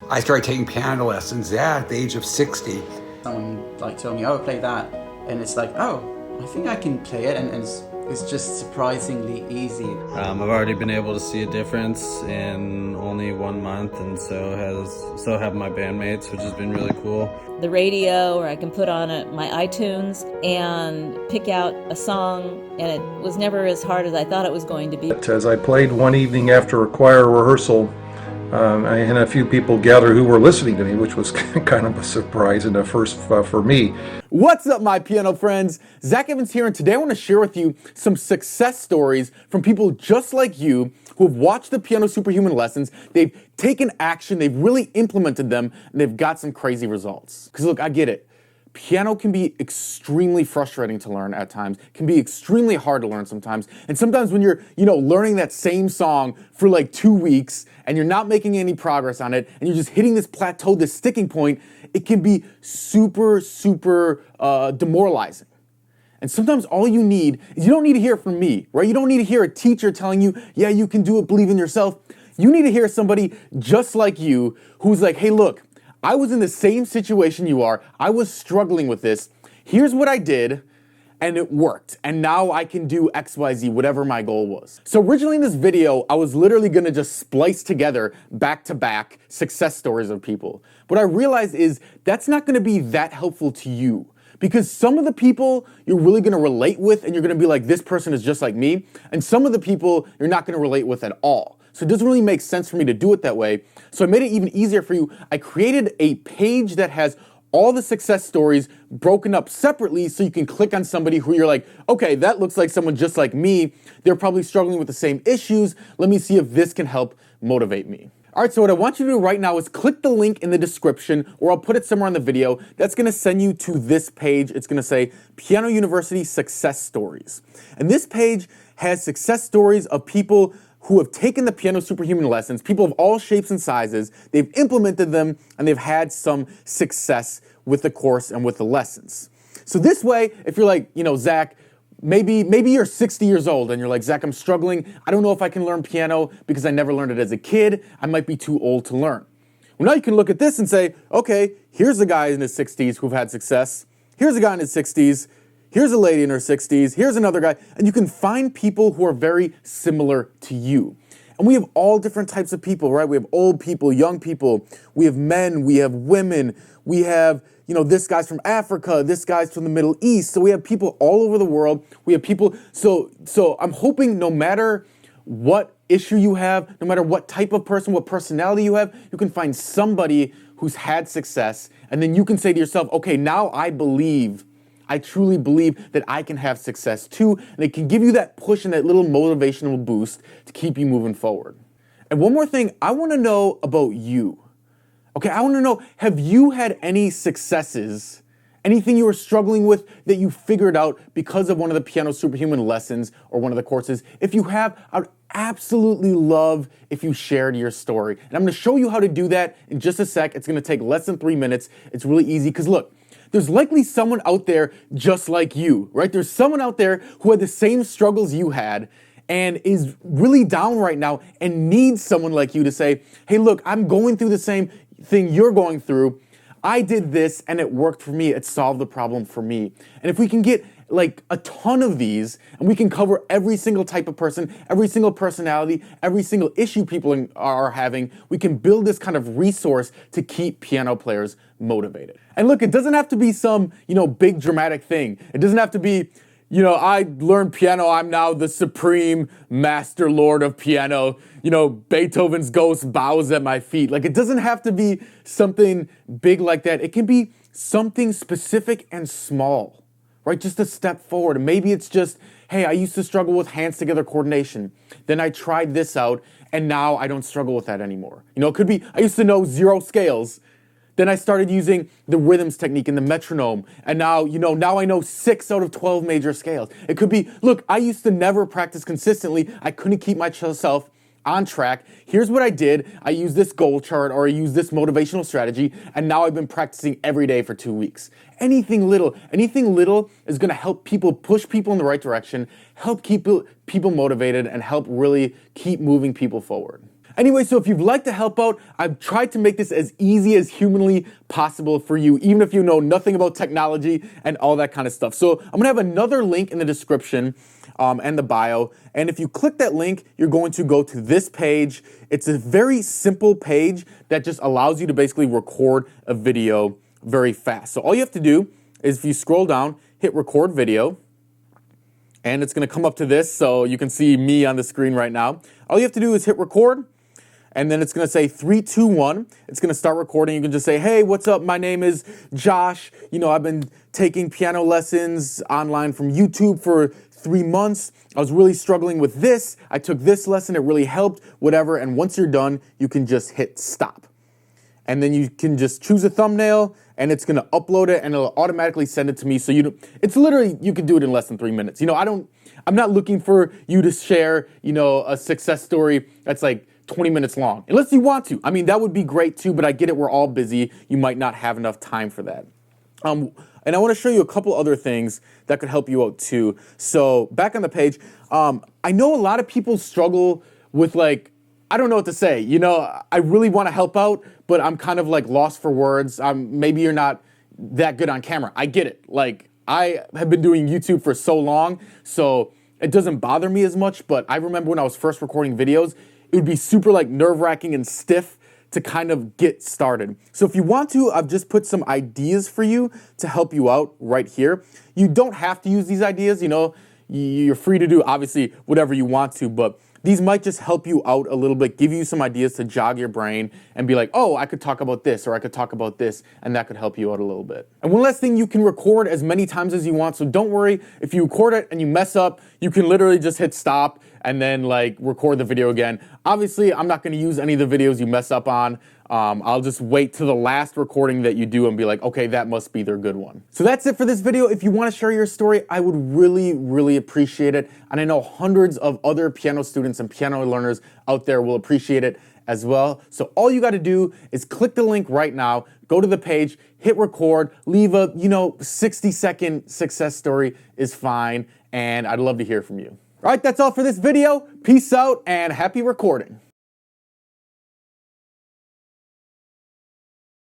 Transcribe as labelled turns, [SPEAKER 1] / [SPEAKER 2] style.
[SPEAKER 1] I started taking piano lessons at the age of 60.
[SPEAKER 2] Someone like told me, oh, play that. And it's like, oh, I think I can play it. And it's just surprisingly easy.
[SPEAKER 3] I've already been able to see a difference in only 1 month, and so have my bandmates, which has been really cool.
[SPEAKER 4] The radio, or I can put on my iTunes and pick out a song, and it was never as hard as I thought it was going to be.
[SPEAKER 5] As I played one evening after a choir rehearsal, I had a few people gather who were listening to me, which was kind of a surprise and a first for me.
[SPEAKER 6] What's up, my piano friends? Zach Evans here, and today I want to share with you some success stories from people just like you who have watched the Piano Superhuman lessons. They've taken action, they've really implemented them, and they've got some crazy results. Because look, I get it. Piano can be extremely frustrating to learn at times, can be extremely hard to learn sometimes. And sometimes when you're, learning that same song for like 2 weeks and you're not making any progress on it and you're just hitting this plateau, this sticking point, it can be super demoralizing. And sometimes all you need is, you don't need to hear it from me, right? You don't need to hear a teacher telling you, yeah, you can do it, believe in yourself. You need to hear somebody just like you who's like, hey, look, I was in the same situation you are. I was struggling with this. Here's what I did, and it worked. And now I can do X, Y, Z, whatever my goal was. So originally in this video, I was literally gonna just splice together back-to-back success stories of people. What I realized is that's not gonna be that helpful to you. Because some of the people you're really gonna relate with and you're gonna be like, this person is just like me. And some of the people you're not gonna relate with at all. So it doesn't really make sense for me to do it that way. So I made it even easier for you. I created a page that has all the success stories broken up separately so you can click on somebody who you're like, okay, that looks like someone just like me. They're probably struggling with the same issues. Let me see if this can help motivate me. All right, so what I want you to do right now is click the link in the description, or I'll put it somewhere on the video. That's gonna send you to this page. It's gonna say Piano University Success Stories. And this page has success stories of people who have taken the Piano Superhuman lessons, people of all shapes and sizes. They've implemented them, and they've had some success with the course and with the lessons. So this way, if you're like, Zach, maybe you're 60 years old and you're like, Zach, I'm struggling. I don't know if I can learn piano because I never learned it as a kid. I might be too old to learn. Well, now you can look at this and say, okay, here's a guy in his 60s who've had success. Here's a guy in his 60s. Here's a lady in her 60s. Here's another guy. And you can find people who are very similar to you. And we have all different types of people, right? We have old people, young people. We have men. We have women. We have, this guy's from Africa. This guy's from the Middle East. So we have people all over the world. We have people. So I'm hoping no matter what issue you have, no matter what type of person, what personality you have, you can find somebody who's had success. And then you can say to yourself, okay, now I truly believe that I can have success too, and it can give you that push and that little motivational boost to keep you moving forward. And one more thing, I want to know about you. Okay, I want to know, have you had any successes, anything you were struggling with that you figured out because of one of the Piano Superhuman lessons or one of the courses? If you have, I would absolutely love if you shared your story. And I'm going to show you how to do that in just a sec. It's going to take less than 3 minutes. It's really easy because look, there's likely someone out there just like you, right? There's someone out there who had the same struggles you had and is really down right now and needs someone like you to say, hey, look, I'm going through the same thing you're going through. I did this and it worked for me. It solved the problem for me. And if we can get like a ton of these and we can cover every single type of person, every single personality, every single issue people are having, we can build this kind of resource to keep piano players motivated. And look, it doesn't have to be some, big dramatic thing. It doesn't have to be, I learned piano, I'm now the supreme master lord of piano. Beethoven's ghost bows at my feet. Like, it doesn't have to be something big like that. It can be something specific and small, right? Just a step forward. Maybe it's just, hey, I used to struggle with hands-together coordination. Then I tried this out, and now I don't struggle with that anymore. It could be, I used to know 0 scales. Then I started using the rhythms technique and the metronome. And now, now I know 6 out of 12 major scales. It could be, look, I used to never practice consistently. I couldn't keep myself on track. Here's what I did. I used this goal chart, or I used this motivational strategy, and now I've been practicing every day for 2 weeks. Anything little is gonna help people, push people in the right direction, help keep people motivated, and help really keep moving people forward. Anyway, so if you'd like to help out, I've tried to make this as easy as humanly possible for you, even if you know nothing about technology and all that kind of stuff. So I'm gonna have another link in the description and the bio. And if you click that link, you're going to go to this page. It's a very simple page that just allows you to basically record a video very fast. So all you have to do is if you scroll down, hit record video, and it's gonna come up to this, so you can see me on the screen right now. All you have to do is hit record, and then it's gonna say 3, 2, 1. It's gonna start recording. You can just say, hey, what's up? My name is Josh. You know, I've been taking piano lessons online from YouTube for 3 months. I was really struggling with this. I took this lesson, it really helped, whatever. And once you're done, you can just hit stop. And then you can just choose a thumbnail, and it's gonna upload it, and it'll automatically send it to me. So it's literally, you can do it in less than 3 minutes. You know, I'm not looking for you to share, you know, a success story that's like 20 minutes long, unless you want to. I mean, that would be great too, but I get it, we're all busy. You might not have enough time for that. And I want to show you a couple other things that could help you out too. So back on the page, I know a lot of people struggle with like, I don't know what to say. You know, I really want to help out, but I'm kind of like lost for words. Maybe you're not that good on camera. I get it. Like, I have been doing YouTube for so long, so it doesn't bother me as much, but I remember when I was first recording videos, it would be super like nerve-wracking and stiff to kind of get started. So if you want to, I've just put some ideas for you to help you out right here. You don't have to use these ideas, you know, you're free to do obviously whatever you want to, but these might just help you out a little bit, give you some ideas to jog your brain and be like, oh, I could talk about this or I could talk about this, and that could help you out a little bit. And one last thing, you can record as many times as you want, so don't worry. If you record it and you mess up, you can literally just hit stop and then like record the video again. Obviously, I'm not gonna use any of the videos you mess up on. I'll just wait to the last recording that you do and be like, okay, that must be their good one. So that's it for this video. If you want to share your story, I would really, really appreciate it. And I know hundreds of other piano students and piano learners out there will appreciate it as well. So all you got to do is click the link right now, go to the page, hit record, leave a, 60-second success story is fine. And I'd love to hear from you. All right, that's all for this video. Peace out and happy recording.